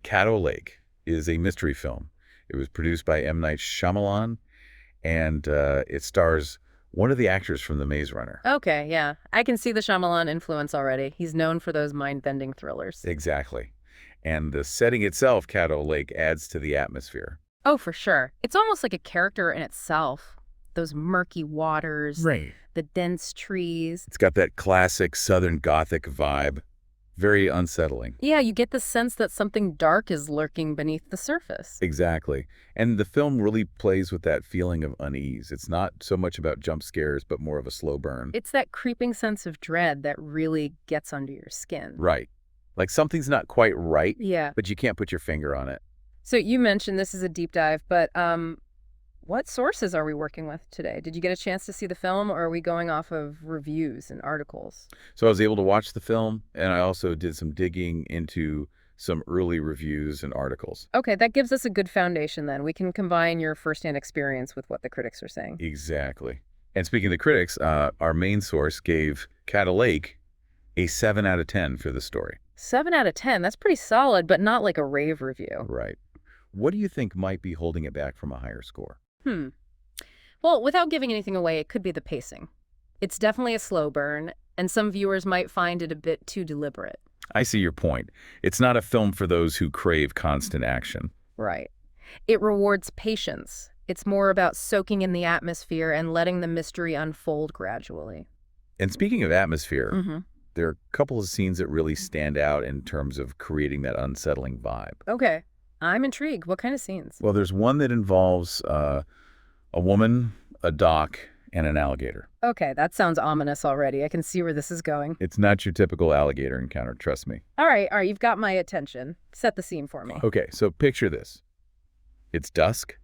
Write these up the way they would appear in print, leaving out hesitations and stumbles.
Caddo Lake is a mystery film. It was produced by M. Night Shyamalan, and it stars one of the actors from The Maze Runner. Okay, yeah. I can see the Shyamalan influence already. He's known for those mind-bending thrillers. Exactly. And the setting itself, Caddo Lake, adds to the atmosphere. Oh, for sure. It's almost like a character in itself. Those murky waters, Right. the dense trees. It's got that classic Southern Gothic vibe. Very unsettling. Yeah, you get the sense that something dark is lurking beneath the surface. Exactly. And the film really plays with that feeling of unease. It's not so much about jump scares, but more of a slow burn. It's that creeping sense of dread that really gets under your skin. Right. Like something's not quite right, Yeah. but you can't put your finger on it. So you mentioned this is a deep dive, but what sources are we working with today? Did you get a chance to see the film, or are we going off of reviews and articles? So I was able to watch the film, and I also did some digging into some early reviews and articles. Okay, that gives us a good foundation then. We can combine your firsthand experience with what the critics are saying. Exactly. And speaking of the critics, our main source gave Caddo Lake a 7 out of 10 for the story. 7 out of 10, that's pretty solid, but not like a rave review. Right. What do you think might be holding it back from a higher score? Well, without giving anything away, it could be the pacing. It's definitely a slow burn, and some viewers might find it a bit too deliberate. I see your point. It's not a film for those who crave constant action. Right. It rewards patience. It's more about soaking in the atmosphere and letting the mystery unfold gradually. And speaking of atmosphere, there are a couple of scenes that really stand out in terms of creating that unsettling vibe. Okay. I'm intrigued. What kind of scenes? Well, there's one that involves a woman, a dock, and an alligator. Okay, that sounds ominous already. I can see where this is going. It's not your typical alligator encounter, trust me. All right, you've got my attention. Set the scene for me. Okay, so picture this. It's dusk.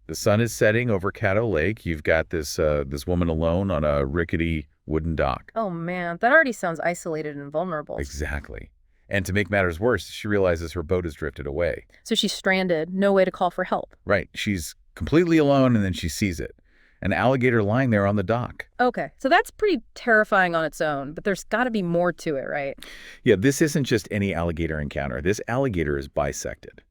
The sun is setting over Caddo Lake. You've got this woman alone on a rickety wooden dock. Oh man, that already sounds isolated and vulnerable. Exactly. And to make matters worse, she realizes her boat has drifted away. So she's stranded, no way to call for help. Right. She's completely alone, and then she sees it. An alligator lying there on the dock. Okay, so that's pretty terrifying on its own, but there's got to be more to it, right? Yeah, this isn't just any alligator encounter. This alligator is bisected.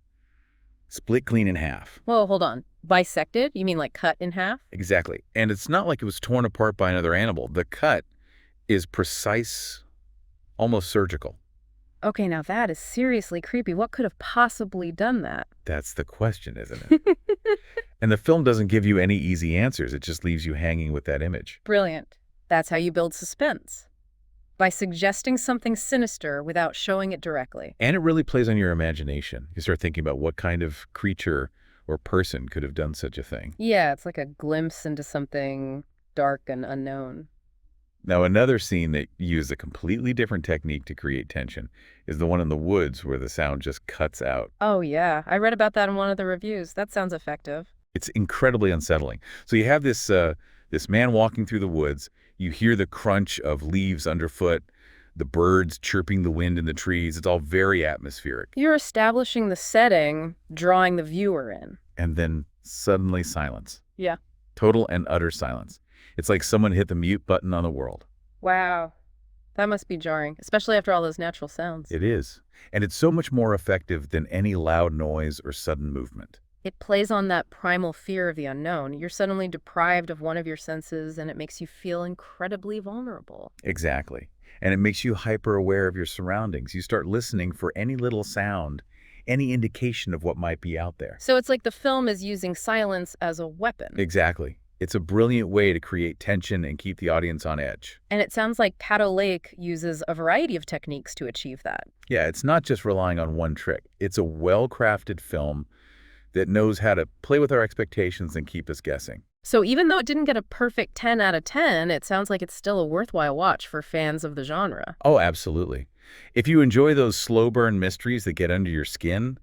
Split clean in half. Whoa, hold on. Bisected? You mean like cut in half? Exactly. And it's not like it was torn apart by another animal. The cut is precise, almost surgical. Okay, now that is seriously creepy. What could have possibly done that? That's the question, isn't it? And the film doesn't give you any easy answers. It just leaves you hanging with that image. Brilliant. That's how you build suspense. By suggesting something sinister without showing it directly. And it really plays on your imagination. You start thinking about what kind of creature or person could have done such a thing. Yeah, it's like a glimpse into something dark and unknown. Now, another scene that used a completely different technique to create tension is the one in the woods where the sound just cuts out. Oh, yeah. I read about that in one of the reviews. That sounds effective. It's incredibly unsettling. So you have this man walking through the woods. You hear the crunch of leaves underfoot, the birds chirping the wind in the trees. It's all very atmospheric. You're establishing the setting, drawing the viewer in. And then suddenly silence. Yeah. Total and utter silence. It's like someone hit the mute button on the world. Wow. That must be jarring, especially after all those natural sounds. It is. And it's so much more effective than any loud noise or sudden movement. It plays on that primal fear of the unknown. You're suddenly deprived of one of your senses, and it makes you feel incredibly vulnerable. Exactly. And it makes you hyper aware of your surroundings. You start listening for any little sound, any indication of what might be out there. So it's like the film is using silence as a weapon. Exactly. It's a brilliant way to create tension and keep the audience on edge. And it sounds like Caddo Lake uses a variety of techniques to achieve that. Yeah, it's not just relying on one trick. It's a well-crafted film that knows how to play with our expectations and keep us guessing. So even though it didn't get a perfect 10 out of 10, it sounds like it's still a worthwhile watch for fans of the genre. Oh, absolutely. If you enjoy those slow burn mysteries that get under your skin,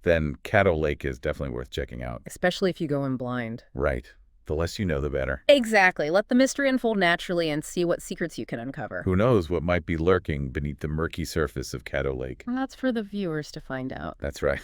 then Caddo Lake is definitely worth checking out. Especially if you go in blind. Right. The less you know, the better. Exactly. Let the mystery unfold naturally and see what secrets you can uncover. Who knows what might be lurking beneath the murky surface of Caddo Lake. And that's for the viewers to find out. That's right.